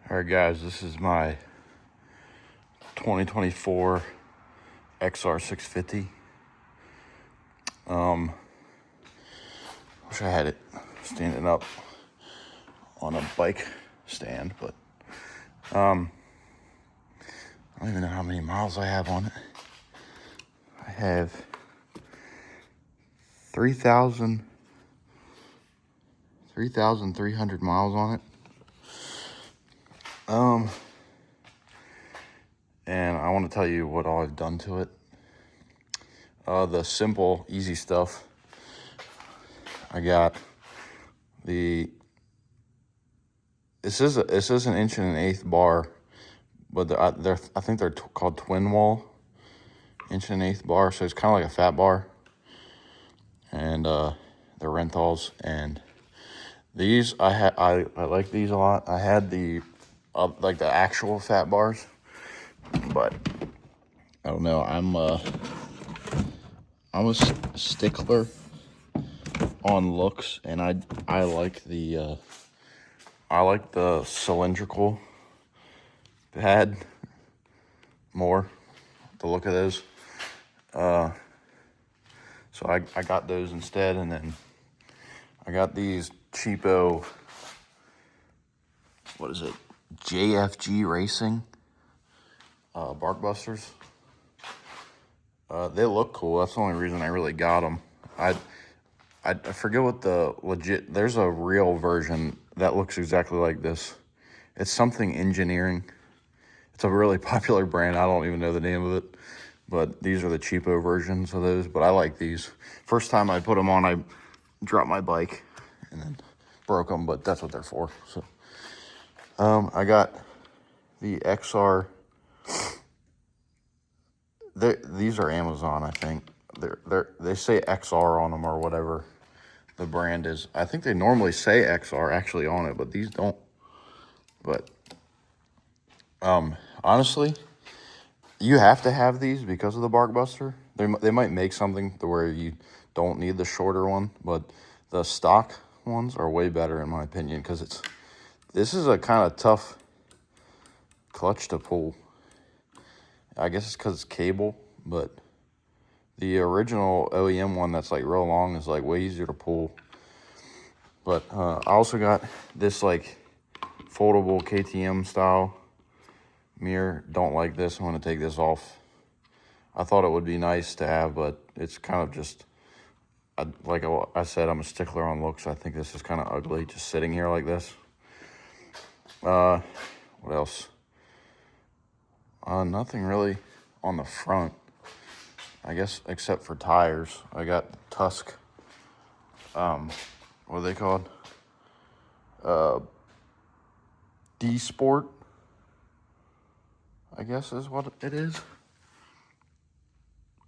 All right, guys, this is my 2024 XR650. Wish I had it standing up on a bike stand, but I don't even know how many miles I have on it. I have 3,300 miles on it. And I want to tell you what all I've done to it. The simple, easy stuff. I got this is an 1 1/8 bar, but I think they're called twin wall 1 1/8 bar, so it's kind of like a fat bar. And they're Rentals, and these I like these a lot. I had the like the actual fat bars, but I don't know. I'm a stickler on looks, and I like the cylindrical pad more. The look of those. So I got those instead, and then I got these cheapo, what is it, JFG Racing bark busters. They look cool. That's the only reason I really got them. I forget what there's a real version that looks exactly like this. It's something engineering. It's a really popular brand. I don't even know the name of it. But these are the cheapo versions of those. But I like these. First time I put them on, I dropped my bike and then broke them. But that's what they're for. So I got the XR. These are Amazon, I think. They say XR on them or whatever the brand is. I think they normally say XR actually on it, but these don't. But honestly, you have to have these because of the bark buster. They might make something to where you don't need the shorter one, but the stock ones are way better in my opinion, because this is a kind of tough clutch to pull. I guess it's because it's cable, but the original OEM one that's like real long is like way easier to pull. But I also got this like foldable KTM style mirror. Don't like this. I'm going to take this off. I thought it would be nice to have, but it's kind of just, like I said, I'm a stickler on looks. I think this is kind of ugly, just sitting here like this. What else? Nothing really on the front, I guess, except for tires. I got Tusk, what are they called? D-Sport, I guess is what it is.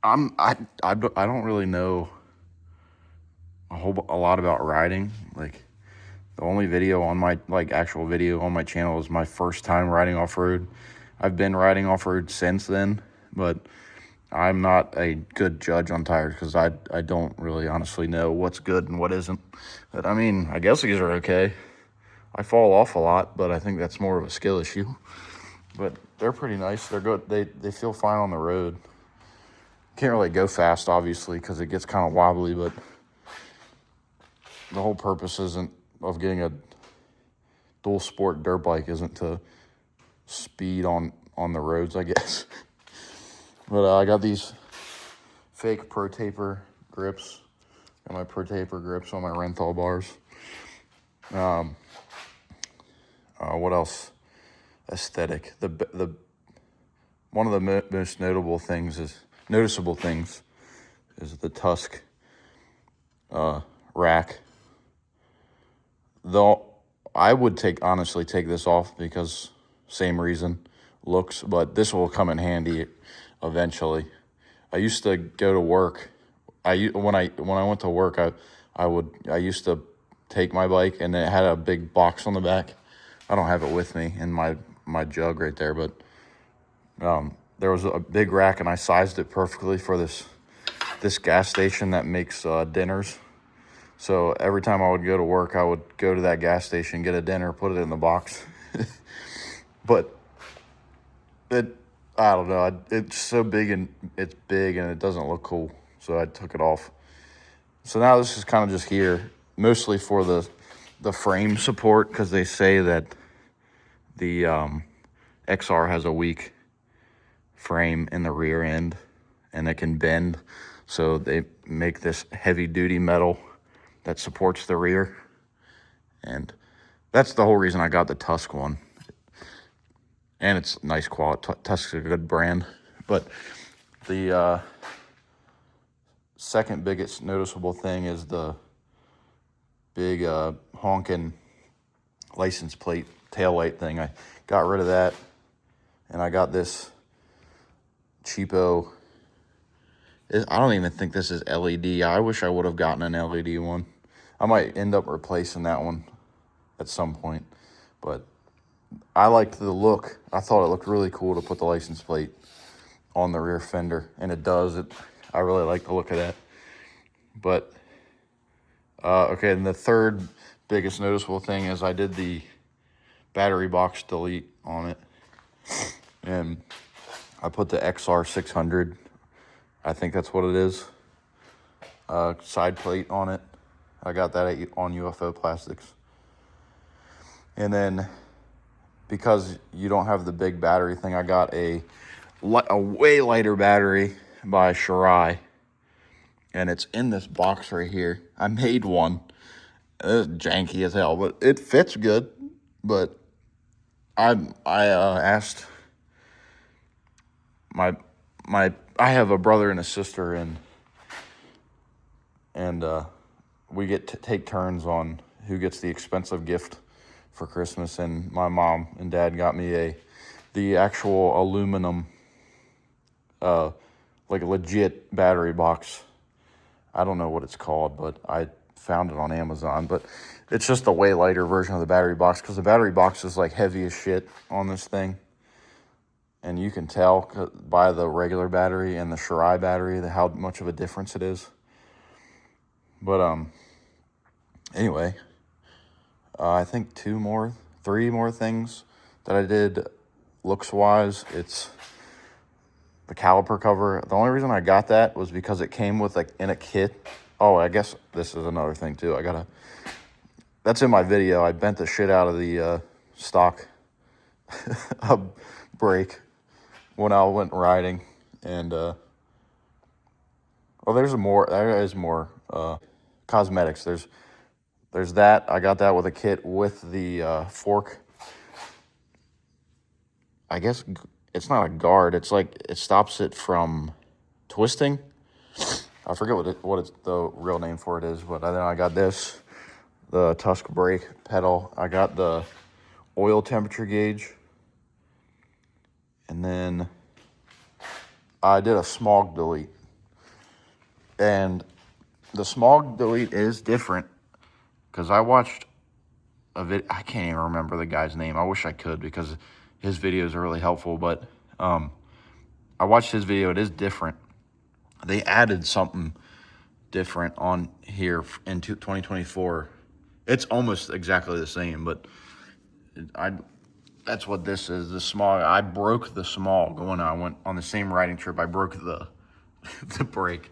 I don't really know a lot about riding. Like, the only video on my, like, actual video on my channel is my first time riding off-road. I've been riding off-road since then, but I'm not a good judge on tires because I don't really honestly know what's good and what isn't. But I mean, I guess these are okay. I fall off a lot, but I think that's more of a skill issue. But they're pretty nice. They're good. They feel fine on the road. Can't really go fast, obviously, because it gets kind of wobbly, but the whole purpose of getting a dual sport dirt bike isn't to speed on the roads, I guess. But I got these fake Pro Taper grips. Got my Pro Taper grips on my Renthal bars. What else? Aesthetic. The one of the most noticeable things is the Tusk rack. Though I would honestly take this off because same reason, looks, but this will come in handy eventually. I used to go to work. When I went to work, I used to take my bike, and it had a big box on the back. I don't have it with me in my jug right there, but there was a big rack, and I sized it perfectly for this gas station that makes dinners. So every time I would go to work, I would go to that gas station, get a dinner, put it in the box. but I don't know. It's so big and it's big and it doesn't look cool. So I took it off. So now this is kind of just here, mostly for the frame support, because they say that the XR has a weak frame in the rear end and it can bend. So they make this heavy duty metal that supports the rear. And that's the whole reason I got the Tusk one. And it's nice quality. Tusk's a good brand. But the second biggest noticeable thing is the big honking license plate tail light thing. I got rid of that, and I got this cheapo. I don't even think this is LED. I wish I would have gotten an LED one. I might end up replacing that one at some point, but I liked the look. I thought it looked really cool to put the license plate on the rear fender, and it does. I really like the look of that. But okay, and the third biggest noticeable thing is I did the battery box delete on it, and I put the XR600, I think that's what it is, side plate on it. I got that on UFO Plastics. And then because you don't have the big battery thing, I got a way lighter battery by Shirai, and it's in this box right here. I made one. It's janky as hell, but it fits good. But I asked my I have a brother and a sister, and we get to take turns on who gets the expensive gift for Christmas. And my mom and dad got me the actual aluminum, like a legit battery box. I don't know what it's called, but I found it on Amazon. But it's just a way lighter version of the battery box, because the battery box is like heavy as shit on this thing. And you can tell by the regular battery and the Shirai battery how much of a difference it is. But anyway, I think 3 more things that I did looks-wise. It's the caliper cover. The only reason I got that was because it came with in a kit. Oh, I guess this is another thing too. That's in my video. I bent the shit out of the stock brake when I went riding. And well, there is more cosmetics. There's that. I got that with a kit with the fork. I guess it's not a guard. It's like it stops it from twisting. I forget what the real name for it is, but then I got this, the Tusk brake pedal. I got the oil temperature gauge, and then I did a smog delete. And the smog delete is different, because I watched a video. I can't even remember the guy's name. I wish I could, because his videos are really helpful. But I watched his video. It is different. They added something different on here in 2024. It's almost exactly the same, but that's what this is. The smog. I broke the smog when I went on the same riding trip. I broke the the brake,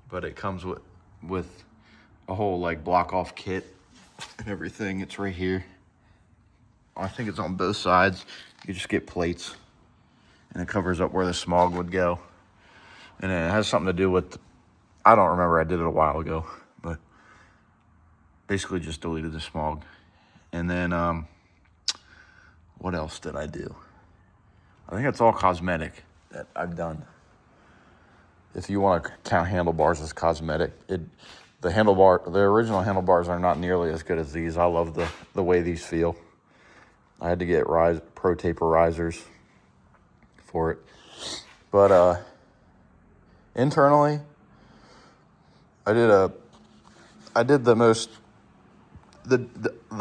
but it comes with a whole block off kit and everything. It's right here. I think it's on both sides. You just get plates, and it covers up where the smog would go. And it has something to do with, I don't remember, I did it a while ago, but basically just deleted the smog. And then, what else did I do? I think it's all cosmetic that I've done. If you want to count handlebars as cosmetic, the original handlebars are not nearly as good as these. I love the way these feel. I had to get Pro Taper risers for it. But internally, I did the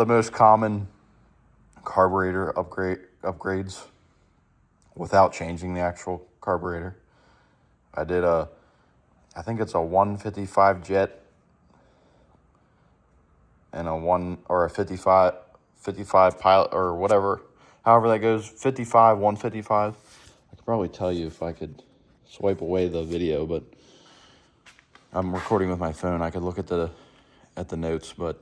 most common carburetor upgrades without changing the actual carburetor. I did I think it's a 155 jet and a 55 pilot or whatever however that goes, 55, 155. I could probably tell you if I could swipe away the video, but I'm recording with my phone. I could look at the notes, but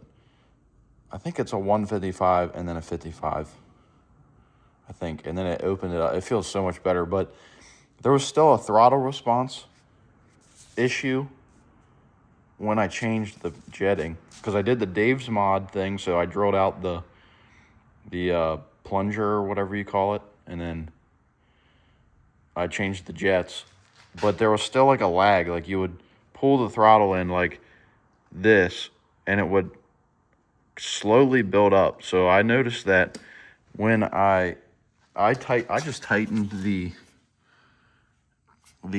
I think it's a 155 and then a 55, I think. And then it opened it up. It feels so much better, but there was still a throttle response issue when I changed the jetting, because I did the Dave's mod thing. So I drilled out the plunger or whatever you call it, and then I changed the jets, but there was still like a lag. Like you would pull the throttle in like this and it would slowly build up. So I noticed that when I just tightened the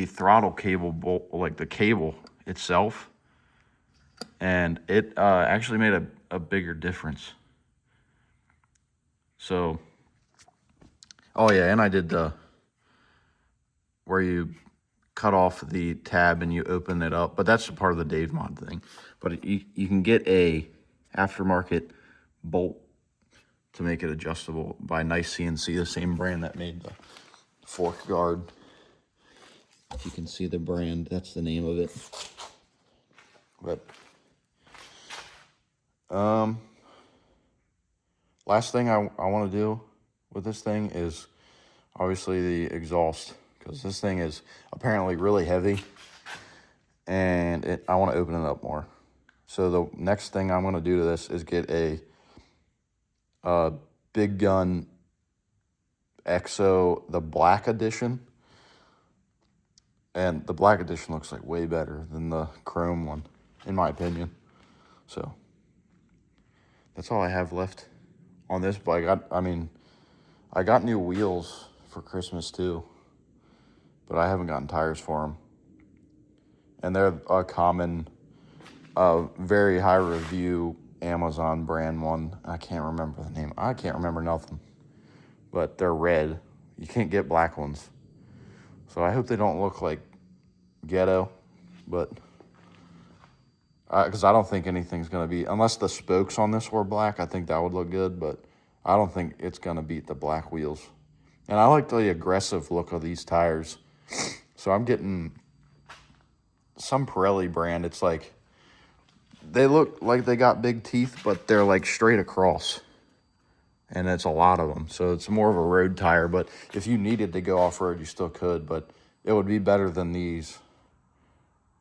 throttle cable bolt, like the cable itself, and it actually made a bigger difference. So, oh yeah, and I did the where you cut off the tab and you open it up, but that's a part of the Dave mod thing. But you can get a aftermarket bolt to make it adjustable by Nice CNC, the same brand that made the fork guard. If you can see the brand, that's the name of it. But last thing I want to do with this thing is obviously the exhaust, because this thing is apparently really heavy, and I want to open it up more. So the next thing I'm going to do to this is get a Big Gun XO, the black edition. And the black edition looks like way better than the chrome one, in my opinion. So that's all I have left on this bike. I got new wheels for Christmas too, but I haven't gotten tires for them. And they're a common, very high review Amazon brand one. I can't remember the name. I can't remember nothing. But they're red. You can't get black ones. So I hope they don't look like ghetto, but because I don't think anything's going to be, unless the spokes on this were black, I think that would look good, but I don't think it's going to beat the black wheels. And I like the aggressive look of these tires. So I'm getting some Pirelli brand. It's like, they look like they got big teeth, but they're like straight across. And it's a lot of them. So it's more of a road tire, but if you needed to go off-road, you still could, but it would be better than these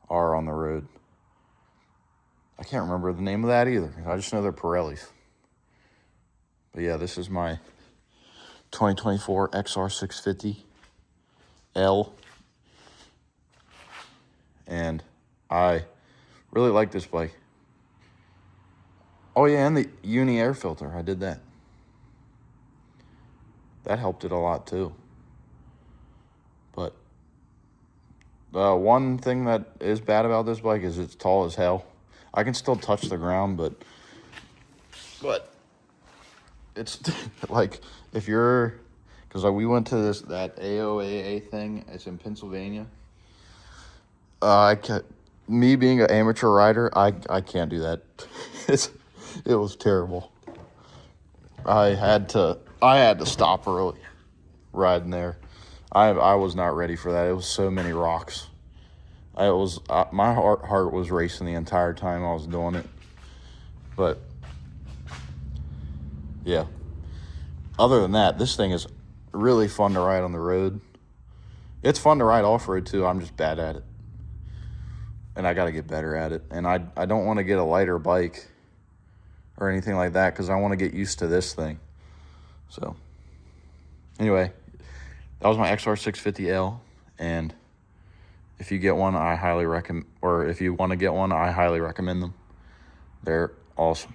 are on the road. I can't remember the name of that either. I just know they're Pirellis. But yeah, this is my 2024 XR650L. And I really like this bike. Oh yeah, and the uni air filter, I did that. That helped it a lot too. But the one thing that is bad about this bike is it's tall as hell. I can still touch the ground, but it's like, if you're, because we went to that AOAA thing. It's in Pennsylvania. Me being an amateur rider, I can't do that. It was terrible. I had to stop early riding there. I was not ready for that. It was so many rocks. My heart was racing the entire time I was doing it. But yeah. Other than that, this thing is really fun to ride on the road. It's fun to ride off-road too. I'm just bad at it. And I got to get better at it. And I don't want to get a lighter bike or anything like that, because I want to get used to this thing. So anyway, that was my XR650L. And if you get one, I highly recommend, or if you want to get one, I highly recommend them. They're awesome.